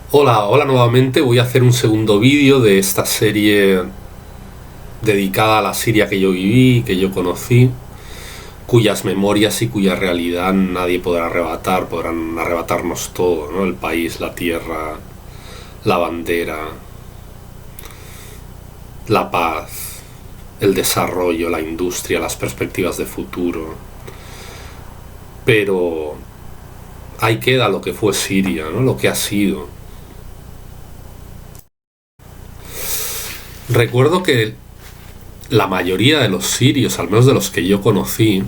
Hola nuevamente. Voy a hacer un segundo vídeo de esta serie dedicada a la Siria que yo viví, que yo conocí, cuyas memorias y cuya realidad nadie podrá arrebatar, podrán arrebatarnos todo, ¿no? El país, la tierra, la bandera, la paz, el desarrollo, la industria, las perspectivas de futuro. Pero ahí queda lo que fue Siria, ¿no? Lo que ha sido. Recuerdo que la mayoría de los sirios, al menos de los que yo conocí,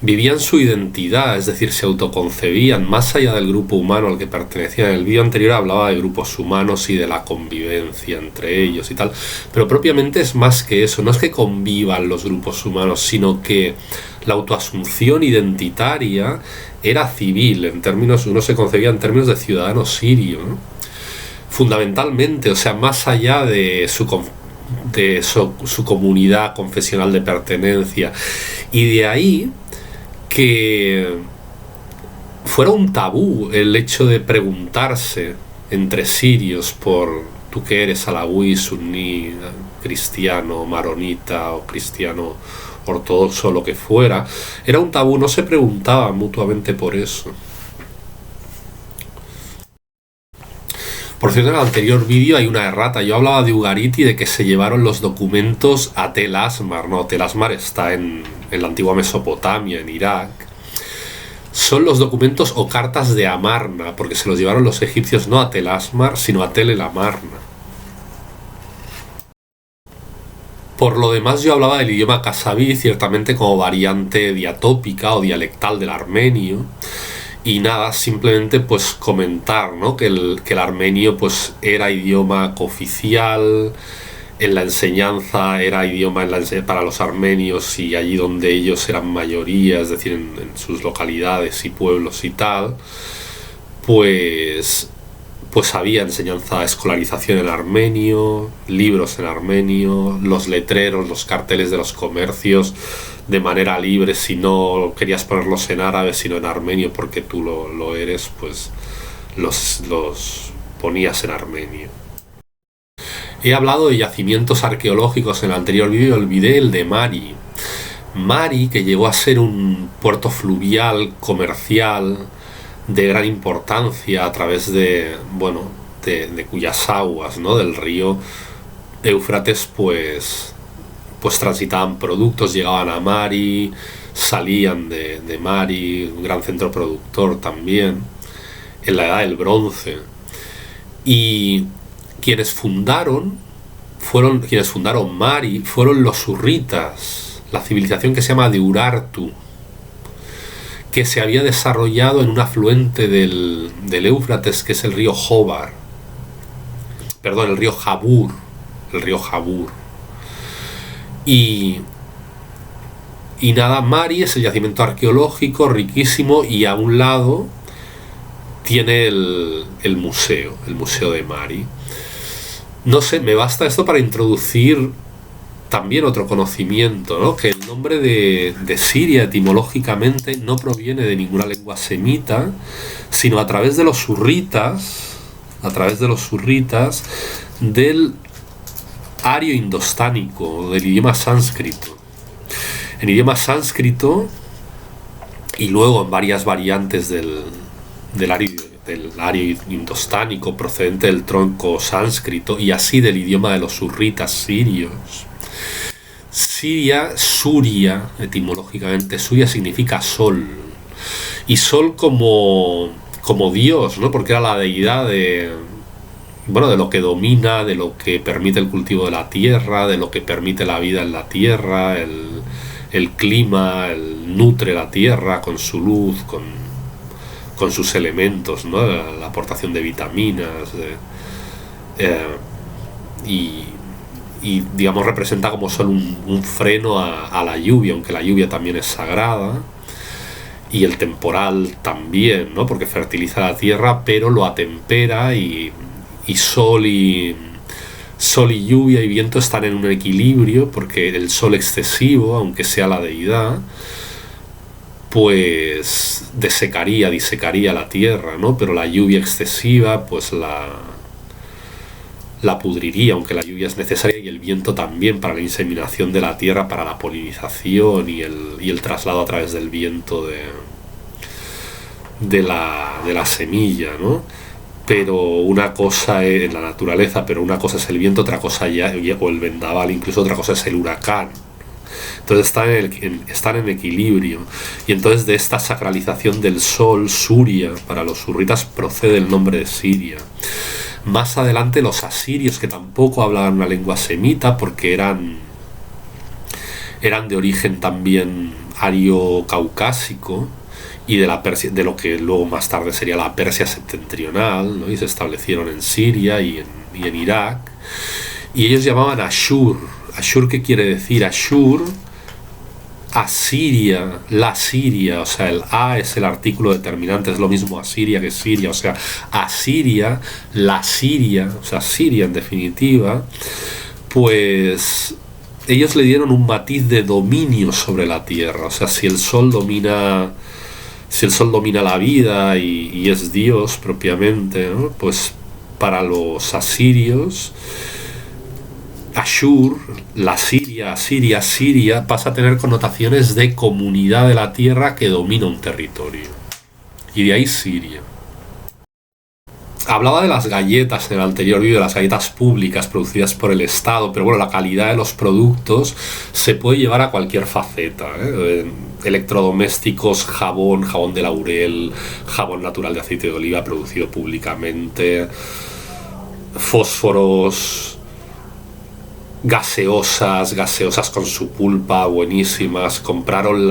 vivían su identidad, es decir, se autoconcebían más allá del grupo humano al que pertenecían. En el vídeo anterior hablaba de grupos humanos y de la convivencia entre ellos y tal, pero propiamente es más que eso. No es que convivan los grupos humanos, sino que la autoasunción identitaria era civil, en términos, uno se concebía en términos de ciudadano sirio, ¿no? Fundamentalmente, o sea, más allá de su comunidad confesional de pertenencia. Y de ahí que fuera un tabú el hecho de preguntarse entre sirios por tú que eres alawí, suní, cristiano, maronita o cristiano ortodoxo, lo que fuera. Era un tabú, no se preguntaban mutuamente por eso. Por cierto, en el anterior vídeo hay una errata. Yo hablaba de Ugarit y de que se llevaron los documentos a Tel Asmar. No, Tel Asmar está en la antigua Mesopotamia, en Irak. Son los documentos o cartas de Amarna, porque se los llevaron los egipcios no a Tel Asmar, sino a Tel el Amarna. Por lo demás, yo hablaba del idioma kasabí, ciertamente como variante diatópica o dialectal del armenio. Y nada, simplemente pues comentar, ¿no? Que el armenio pues era idioma cooficial, en la enseñanza era idioma para los armenios y allí donde ellos eran mayoría, es decir, en sus localidades y pueblos y tal, pues había enseñanza, escolarización en armenio, libros en armenio, los letreros, los carteles de los comercios de manera libre. Si no querías ponerlos en árabe sino en armenio porque tú lo eres, pues los ponías en armenio. He hablado de yacimientos arqueológicos en el anterior vídeo. Olvidé el de Mari. Mari, que llegó a ser un puerto fluvial comercial de gran importancia a través de cuyas aguas, ¿no? Del río Éufrates, pues transitaban productos, llegaban a Mari, salían de Mari, un gran centro productor también, en la edad del bronce. Y quienes fundaron Mari fueron los hurritas, la civilización que se llama de Urartu, que se había desarrollado en un afluente del Éufrates, que es el río Jobar, perdón, el río Jabur, y nada, Mari es el yacimiento arqueológico riquísimo, y a un lado tiene el museo de Mari. No sé, me basta esto para introducir también otro conocimiento, ¿no? Que el nombre de Siria etimológicamente no proviene de ninguna lengua semita, sino a través de los hurritas, del ario indostánico, del idioma sánscrito. En idioma sánscrito, y luego en varias variantes del ario indostánico procedente del tronco sánscrito, y así del idioma de los hurritas sirios. Suria, etimológicamente, Suria significa sol. Y sol como Dios, ¿no? Porque era la deidad de lo que domina, de lo que permite el cultivo de la tierra, de lo que permite la vida en la tierra, el clima, nutre la tierra con su luz, con sus elementos, ¿no? La aportación de vitaminas, y digamos representa como solo un freno a la lluvia, aunque la lluvia también es sagrada, y el temporal también, ¿no? Porque fertiliza la tierra, pero lo atempera, y sol y lluvia y viento están en un equilibrio, porque el sol excesivo, aunque sea la deidad, pues disecaría la tierra, ¿no? Pero la lluvia excesiva pues la pudriría, aunque la lluvia es necesaria, y el viento también para la inseminación de la tierra, para la polinización y el traslado a través del viento de la semilla, ¿no? Pero una cosa es en la naturaleza, pero una cosa es el viento, otra cosa ya, o el vendaval, incluso otra cosa es el huracán. Entonces están en equilibrio. Y entonces de esta sacralización del sol, Suria, para los surritas procede el nombre de Siria. Más adelante los asirios, que tampoco hablaban una lengua semita porque eran de origen también ario-caucásico, y de la Persia, de lo que luego más tarde sería la Persia septentrional, ¿no? Y se establecieron en Siria y en Irak, y ellos llamaban Ashur. Ashur, ¿qué quiere decir? Ashur, Asiria, la Siria, o sea, el A es el artículo determinante, es lo mismo Asiria que Siria, o sea, Asiria, la Siria, o sea, Siria en definitiva, pues ellos le dieron un matiz de dominio sobre la tierra. O sea, si el sol domina la vida y es Dios propiamente, ¿no? Pues para los asirios, Ashur, la Siria, pasa a tener connotaciones de comunidad de la tierra que domina un territorio. Y de ahí Siria. Hablaba de las galletas en el anterior vídeo, de las galletas públicas producidas por el Estado, pero bueno, la calidad de los productos se puede llevar a cualquier faceta, ¿eh? Electrodomésticos, jabón de laurel, jabón natural de aceite de oliva producido públicamente, fósforos, gaseosas con su pulpa, buenísimas. Compraron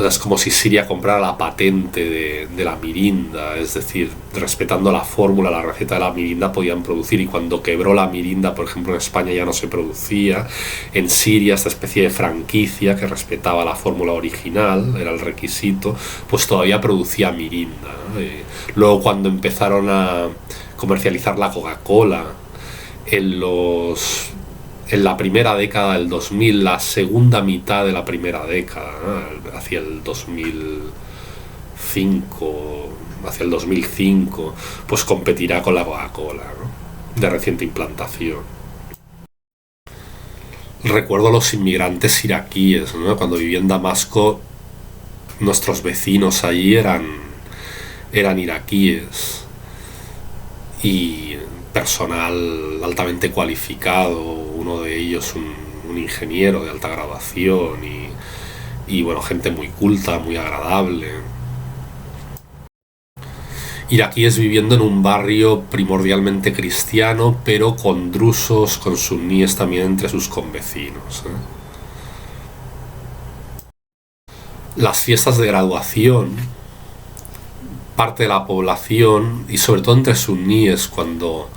es como si Siria comprara la patente de la mirinda, es decir, respetando la fórmula, la receta de la mirinda podían producir, y cuando quebró la mirinda, por ejemplo en España ya no se producía, en Siria esta especie de franquicia que respetaba la fórmula original, era el requisito, pues todavía producía mirinda, ¿no? Luego cuando empezaron a comercializar la Coca-Cola en la primera década del 2000, la segunda mitad de la primera década, ¿no? Hacia el 2005, pues competirá con la Coca-Cola, ¿no? De reciente implantación. Recuerdo los inmigrantes iraquíes, ¿no? Cuando viví en Damasco, nuestros vecinos allí eran iraquíes, y personal altamente cualificado, uno de ellos un ingeniero de alta graduación, y bueno, gente muy culta, muy agradable. Iraquíes viviendo en un barrio primordialmente cristiano, pero con drusos, con suníes también entre sus convecinos, ¿eh? Las fiestas de graduación, parte de la población, y sobre todo entre suníes, cuando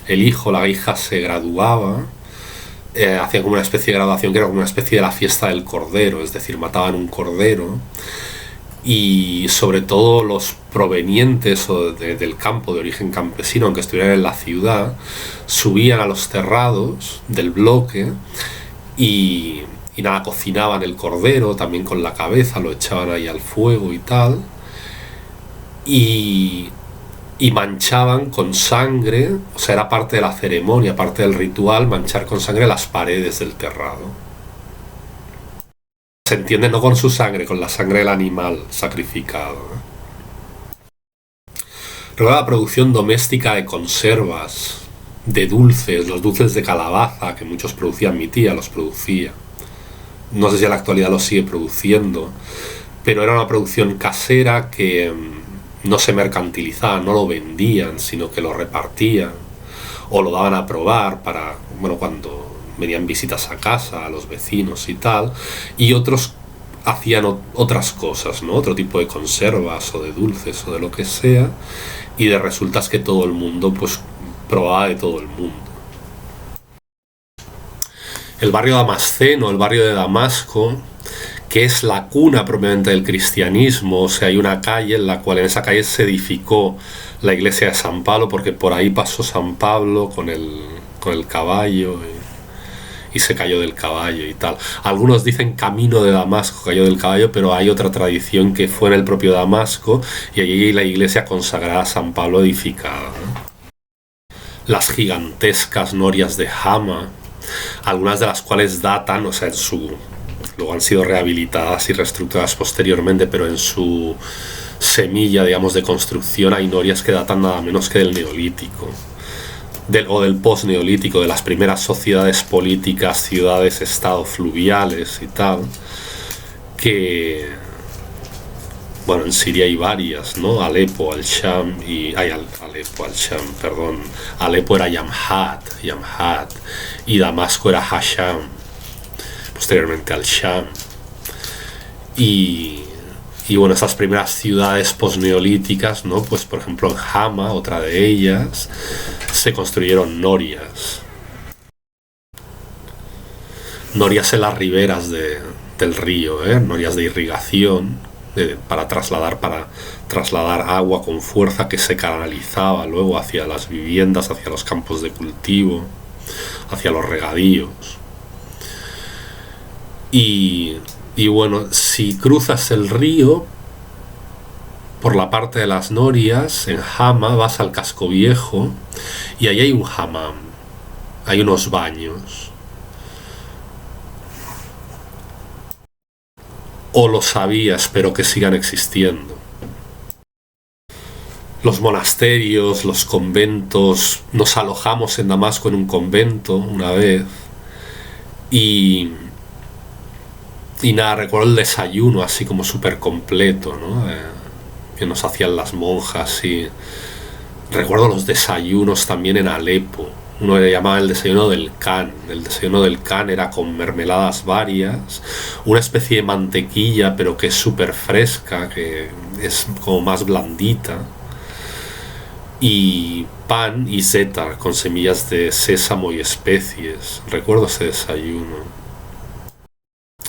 el hijo o la hija se graduaba, hacían como una especie de graduación que era como una especie de la fiesta del cordero, es decir, mataban un cordero, y sobre todo los provenientes del campo, de origen campesino, aunque estuvieran en la ciudad, subían a los terrados del bloque y nada, cocinaban el cordero también con la cabeza, lo echaban ahí al fuego y tal, y manchaban con sangre, o sea, era parte de la ceremonia, parte del ritual, manchar con sangre las paredes del terrado. Se entiende, no con su sangre, con la sangre del animal sacrificado, ¿eh? Luego la producción doméstica de conservas, de dulces, los dulces de calabaza, que muchos producían, mi tía los producía. No sé si en la actualidad los sigue produciendo, pero era una producción casera que no se mercantilizaba, no lo vendían, sino que lo repartían o lo daban a probar para, bueno, cuando venían visitas a casa, a los vecinos y tal, y otros hacían otras cosas, ¿no? Otro tipo de conservas o de dulces o de lo que sea, y de resultas que todo el mundo pues probaba de todo el mundo. El barrio damasceno, el barrio de Damasco, que es la cuna propiamente del cristianismo, o sea, hay una calle en la cual en esa calle se edificó la iglesia de San Pablo, porque por ahí pasó San Pablo con el caballo, y y se cayó del caballo y tal. Algunos dicen camino de Damasco, cayó del caballo, pero hay otra tradición que fue en el propio Damasco y allí la iglesia consagrada a San Pablo edificada, ¿no? Las gigantescas norias de Hama, algunas de las cuales datan, o sea, luego han sido rehabilitadas y reestructuradas posteriormente, pero en su semilla, digamos, de construcción hay norias que datan nada menos que del Neolítico. O del post-neolítico, de las primeras sociedades políticas, ciudades, estados fluviales y tal, que, bueno, en Siria hay varias, ¿no? Alepo, Al-Sham Alepo, Al-Sham, perdón. Alepo era Yamhat, y Damasco era Hasham, posteriormente Al-Sham. Y bueno, esas primeras ciudades posneolíticas, ¿no? Pues por ejemplo en Hama, otra de ellas, se construyeron norias. Norias en las riberas del río, norias de irrigación, para trasladar agua con fuerza que se canalizaba luego hacia las viviendas, hacia los campos de cultivo, hacia los regadíos. Y bueno, si cruzas el río por la parte de las norias, en Hama vas al casco viejo y ahí hay un hammam, hay unos baños. O lo sabía, espero que sigan existiendo. Los monasterios, los conventos, nos alojamos en Damasco en un convento una vez y nada, recuerdo el desayuno así como súper completo, ¿no? Que nos hacían las monjas y recuerdo los desayunos también en Alepo. Uno le llamaba el desayuno del Khan. El desayuno del Khan era con mermeladas varias, una especie de mantequilla pero que es súper fresca, que es como más blandita, y pan y zeta con semillas de sésamo y especies. Recuerdo ese desayuno.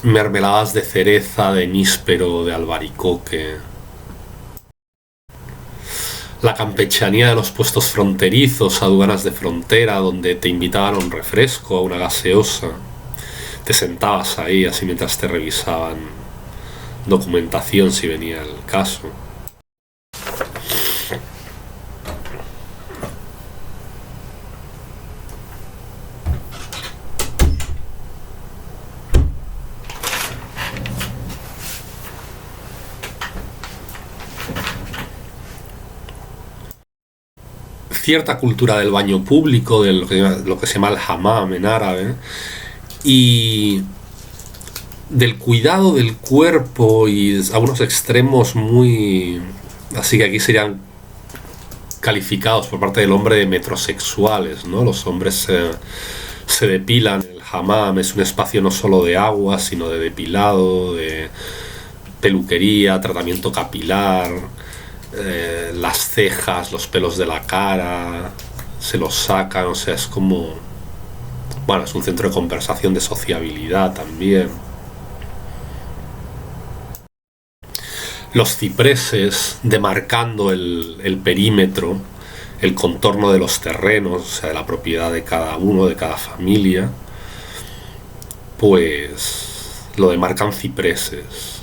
Mermeladas de cereza, de níspero, de albaricoque. La campechanía de los puestos fronterizos, aduanas de frontera, donde te invitaban a un refresco, a una gaseosa. Te sentabas ahí así mientras te revisaban documentación si venía el caso. Cierta cultura del baño público, de lo que se llama el hammam en árabe, y del cuidado del cuerpo y a unos extremos muy... así que aquí serían calificados por parte del hombre de metrosexuales, ¿no? Los hombres se depilan. El hammam es un espacio no solo de agua, sino de depilado, de peluquería, tratamiento capilar, las cejas, los pelos de la cara, se los sacan, o sea, es como... bueno, es un centro de conversación, de sociabilidad también. Los cipreses demarcando el perímetro, el contorno de los terrenos, o sea, de la propiedad de cada uno, de cada familia, pues lo demarcan cipreses.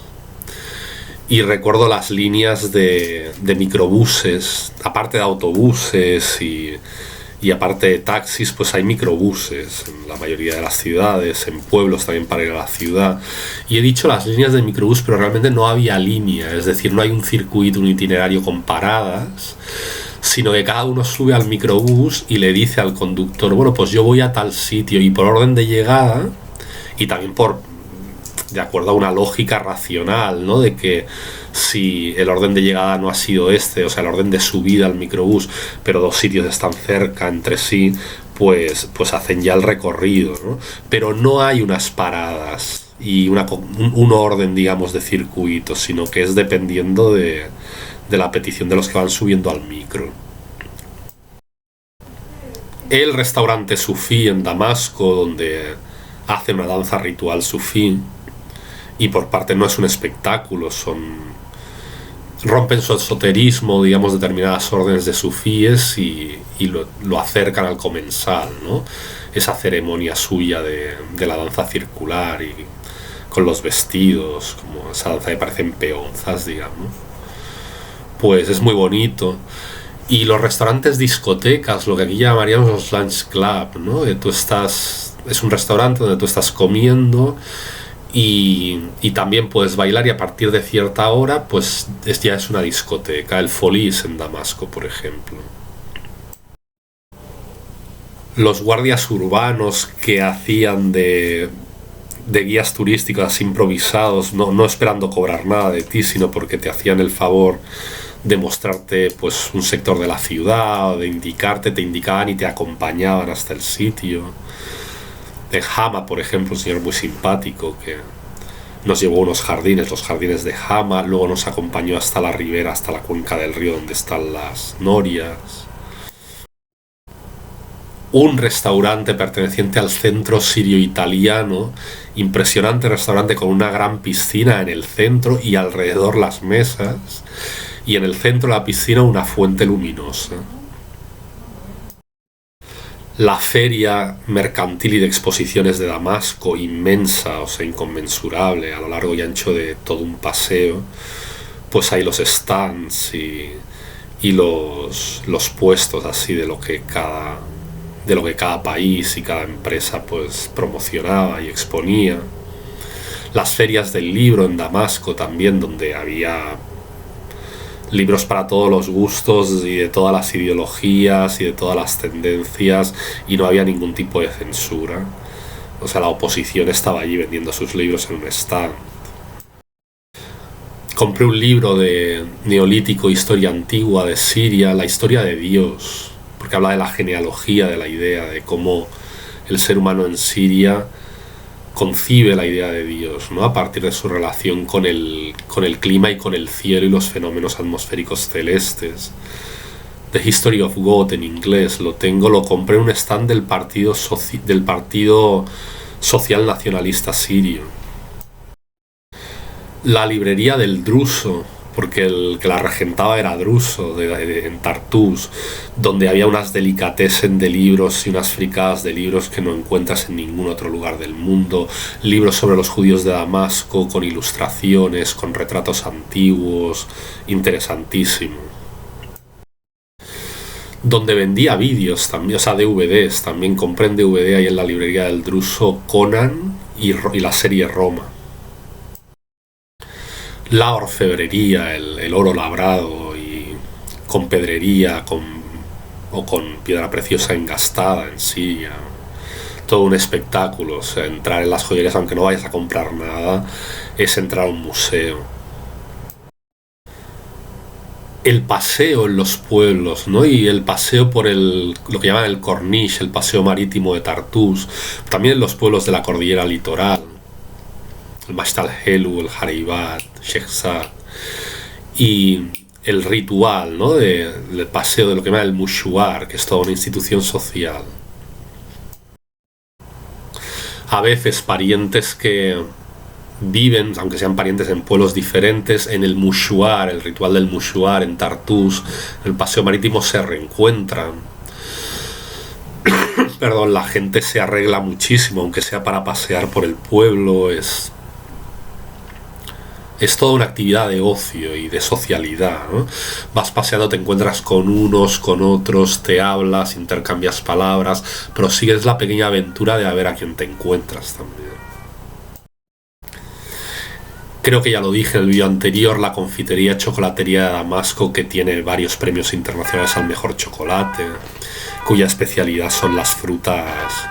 Y recuerdo las líneas de microbuses, aparte de autobuses y aparte de taxis, pues hay microbuses en la mayoría de las ciudades, en pueblos también para ir a la ciudad. Y he dicho las líneas de microbús, pero realmente no había línea, es decir, no hay un circuito, un itinerario con paradas, sino que cada uno sube al microbús y le dice al conductor, bueno, pues yo voy a tal sitio, y por orden de llegada, y también de acuerdo a una lógica racional, ¿no? De que si el orden de llegada no ha sido o sea, el orden de subida al microbús, pero dos sitios están cerca entre sí, pues hacen ya el recorrido, ¿no? Pero no hay unas paradas y un orden, digamos, de circuito, sino que es dependiendo de la petición de los que van subiendo al micro. El restaurante sufí en Damasco, donde hace una danza ritual sufí, y por parte no es un espectáculo, son rompen su esoterismo, digamos, determinadas órdenes de sufíes y lo acercan al comensal, ¿no? Esa ceremonia suya de la danza circular y con los vestidos, como esa danza que parecen peonzas, digamos. Pues es muy bonito. Y los restaurantes discotecas, lo que aquí llamaríamos los lunch club, ¿no? Es un restaurante donde tú estás comiendo y también puedes bailar, y a partir de cierta hora pues ya es una discoteca. El Folies en Damasco, por ejemplo. Los guardias urbanos que hacían de guías turísticos así improvisados, no esperando cobrar nada de ti, sino porque te hacían el favor de mostrarte pues un sector de la ciudad o de indicarte, te indicaban y te acompañaban hasta el sitio. En Hama, por ejemplo, un señor muy simpático que nos llevó a unos jardines, los jardines de Hama, luego nos acompañó hasta la ribera, hasta la cuenca del río donde están las norias. Un restaurante perteneciente al centro sirio-italiano, impresionante restaurante con una gran piscina en el centro y alrededor las mesas, y en el centro de la piscina una fuente luminosa. La feria mercantil y de exposiciones de Damasco, inmensa, o sea, inconmensurable, a lo largo y ancho de todo un paseo, pues hay los stands y los puestos así de lo que cada país y cada empresa pues promocionaba y exponía. Las ferias del libro en Damasco también, donde había libros para todos los gustos y de todas las ideologías y de todas las tendencias, y no había ningún tipo de censura. O sea, la oposición estaba allí vendiendo sus libros en un stand. Compré un libro de Neolítico, Historia Antigua de Siria, la historia de Dios, porque habla de la genealogía de la idea, de cómo el ser humano en Siria concibe la idea de Dios, ¿no? A partir de su relación con el clima y con el cielo y los fenómenos atmosféricos celestes. The History of God en inglés, lo compré en un stand del partido Social Nacionalista Sirio. La librería del Druso, porque el que la regentaba era Druso, en Tartús, donde había unas delicatessen de libros y unas fricadas de libros que no encuentras en ningún otro lugar del mundo. Libros sobre los judíos de Damasco, con ilustraciones, con retratos antiguos, interesantísimo. Donde vendía vídeos también, o sea, DVDs, también compré en DVD ahí en la librería del Druso Conan y la serie Roma. La orfebrería, el oro labrado y con pedrería o con piedra preciosa engastada en Siria. Todo un espectáculo. O sea, entrar en las joyerías, aunque no vayas a comprar nada, es entrar a un museo. El paseo en los pueblos, ¿no? Y el paseo por lo que llaman el Corniche, el paseo marítimo de Tartús, también en los pueblos de la cordillera litoral, el Mashtal Helu, el Haribat, Shekhzad, y el ritual, ¿no? Del paseo de lo que llaman el Mushuar, que es toda una institución social. A veces parientes que viven, aunque sean parientes en pueblos diferentes, en el Mushuar, el ritual del Mushuar en Tartús, el paseo marítimo, se reencuentran. Perdón, la gente se arregla muchísimo, aunque sea para pasear por el pueblo. Es toda una actividad de ocio y de socialidad, ¿no? Vas paseando, te encuentras con unos, con otros, te hablas, intercambias palabras, pero sigues la pequeña aventura de a ver a quién te encuentras también. Creo que ya lo dije en el vídeo anterior, la confitería Chocolatería de Damasco, que tiene varios premios internacionales al mejor chocolate, cuya especialidad son las frutas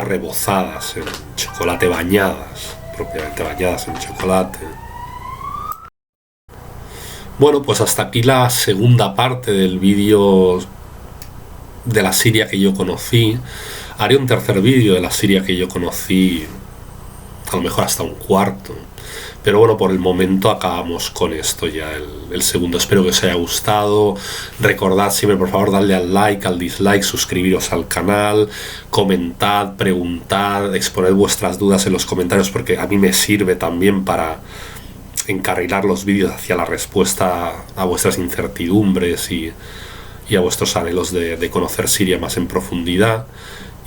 rebozadas en chocolate, bañadas, propiamente bañadas en chocolate. Bueno, pues hasta aquí la segunda parte del vídeo de la Siria que yo conocí. Haré un tercer vídeo de la Siria que yo conocí, a lo mejor hasta un cuarto. Pero bueno, por el momento acabamos con esto ya, el segundo. Espero que os haya gustado. Recordad siempre, por favor, darle al like, al dislike, suscribiros al canal, comentad, preguntad, exponed vuestras dudas en los comentarios, porque a mí me sirve también para encarrilar los vídeos hacia la respuesta a vuestras incertidumbres y a vuestros anhelos de conocer Siria más en profundidad.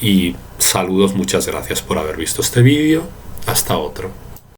Y saludos, muchas gracias por haber visto este vídeo. Hasta otro.